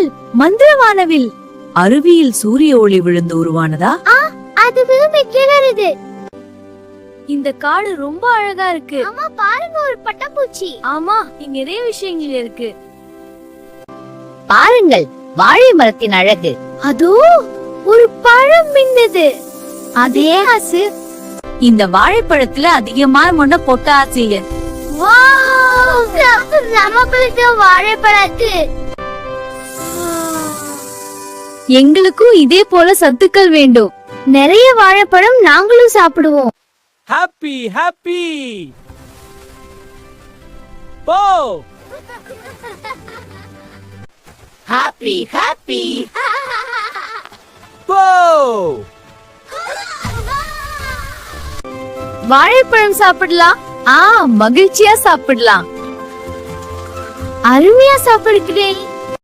Will, மந்திரவானவில். அருவியில் சூரிய ஒளி விழுந்து உருவானதா? அது விரும்பி கிளறுது. இந்த காடு ரொம்ப அழகா இருக்கு. அம்மா பாருங்க, ஒரு பட்டாம்பூச்சி. ஆமா, இங்க நிறைய விஷயங்கள் இருக்கு. பாருங்கள், வாழை மரத்தின் அழகு. அதோ ஒரு பழம் மின்னுது. அதே ஆசு. இந்த வாழைப்பழத்துல அதிகமா முன்ன பொட்டாசி. நமக்கு வாழைப்பழத்து. எங்களுக்கும் இதே போல சத்துக்கள் வேண்டும். நிறைய வாழைப்பழம் நாங்களும் சாப்பிடுவோம். ஹாப்பி ஹாப்பி போ. ஹாப்பி ஹாப்பி போ. வாழைப்பழம் சாப்பிடலாம். மகிழ்ச்சியா சாப்பிடலாம். அருமையா சாப்பிடுகிறேன்.